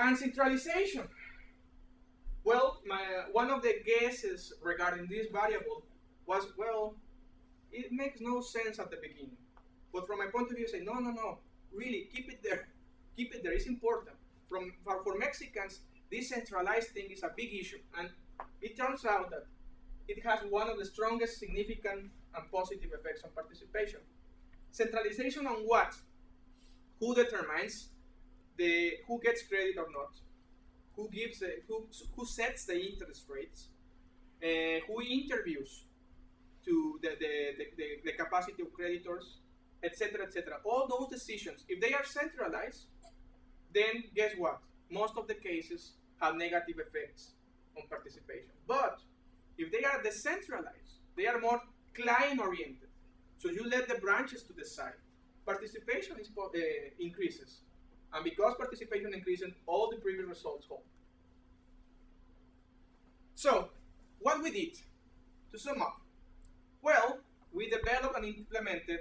And centralization. Well, one of the guesses regarding this variable was, well, it makes no sense at the beginning. But from my point of view, I say, no, really, keep it there. Keep it there, it's important. For Mexicans, this centralized thing is a big issue. And it turns out that it has one of the strongest significant and positive effects on participation. Centralization on what? Who determines who gets credit or not? Who sets the interest rates? Who interviews to the capacity of creditors, etc., etc. All those decisions, if they are centralized, then guess what? Most of the cases have negative effects on participation. But if they are decentralized, they are more client-oriented. So you let the branches to decide. Participation increases. And because participation increases, all the previous results hold. So, what we did, to sum up, well, we developed and implemented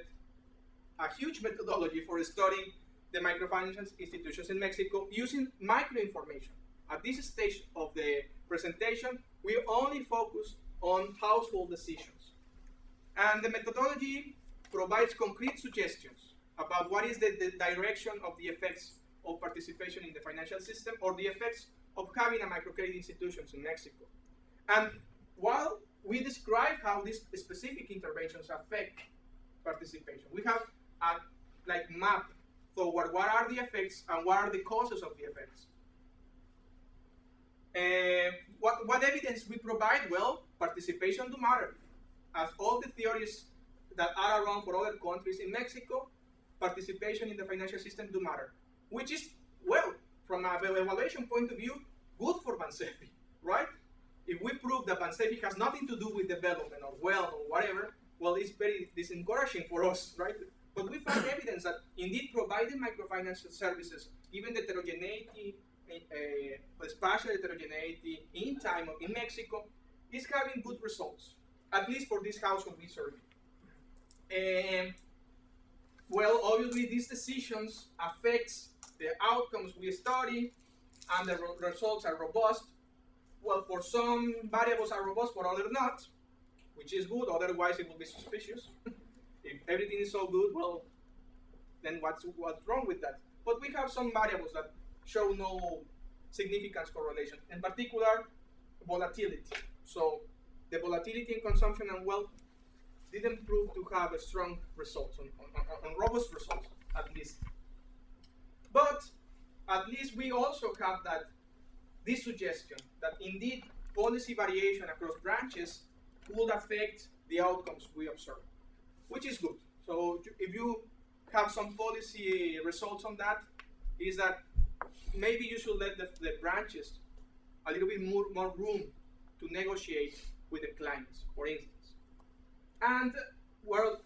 a huge methodology for studying the microfinance institutions in Mexico using microinformation. At this stage of the presentation, we only focus on household decisions. And the methodology provides concrete suggestions about what is the direction of the effects of participation in the financial system or the effects of having a microcredit institutions in Mexico. And while we describe how these specific interventions affect participation, we have a map toward what are the effects and what are the causes of the effects. What evidence we provide? Well, participation do matter. As all the theories that are around for other countries in Mexico, participation in the financial system do matter. Which is, well, from an evaluation point of view, good for Bansefi, right? If we prove that Bansefi has nothing to do with development or wealth or whatever, well, it's very encouraging for us, right? But we find evidence that indeed providing microfinance services, given the heterogeneity, spatial heterogeneity in time in Mexico, is having good results, at least for this household we survey. Well, obviously these decisions affects the outcomes we study, and the results are robust. Well, for some variables are robust, for others not, which is good, otherwise it will be suspicious. If everything is so good, well, then what's wrong with that? But we have some variables that show no significant correlation, in particular, volatility. So the volatility in consumption and wealth didn't prove to have a strong results, on robust results, at least. But at least we also have this suggestion that indeed policy variation across branches would affect the outcomes we observe, which is good. So if you have some policy results on that, is that maybe you should let the branches a little bit more room to negotiate with the clients, for instance. And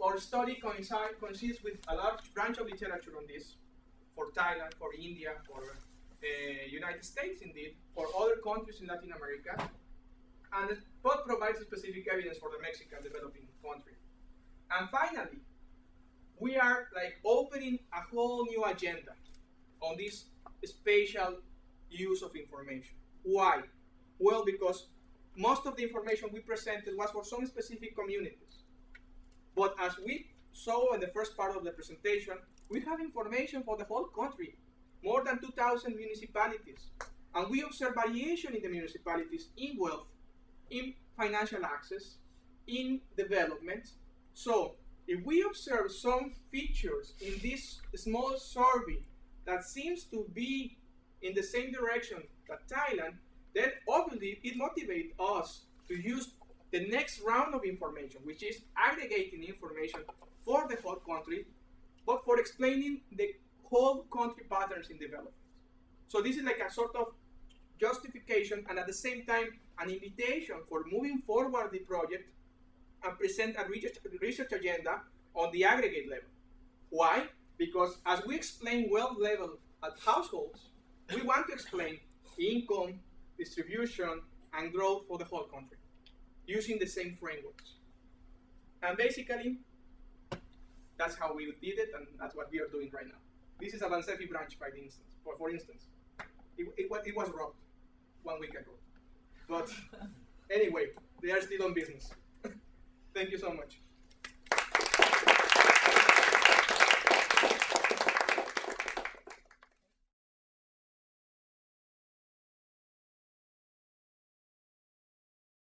our study consists with a large branch of literature on this, for Thailand, for India, for United States indeed, for other countries in Latin America, and but provides specific evidence for the Mexican developing country. And finally, we are opening a whole new agenda on this spatial use of information. Why? Well, because most of the information we presented was for some specific communities. But as we saw in the first part of the presentation, we have information for the whole country, more than 2,000 municipalities. And we observe variation in the municipalities in wealth, in financial access, in development. So if we observe some features in this small survey that seems to be in the same direction that Thailand, then obviously it motivates us to use the next round of information, which is aggregating information for the whole country, but for explaining the whole country patterns in development. So this is like a sort of justification and at the same time an invitation for moving forward the project and present a research agenda on the aggregate level. Why? Because as we explain wealth level at households, we want to explain income, distribution, and growth for the whole country using the same frameworks. And basically, that's how we did it, and that's what we are doing right now. This is a Bansefi branch, for instance. It was robbed 1 week ago. But anyway, they are still on business. Thank you so much.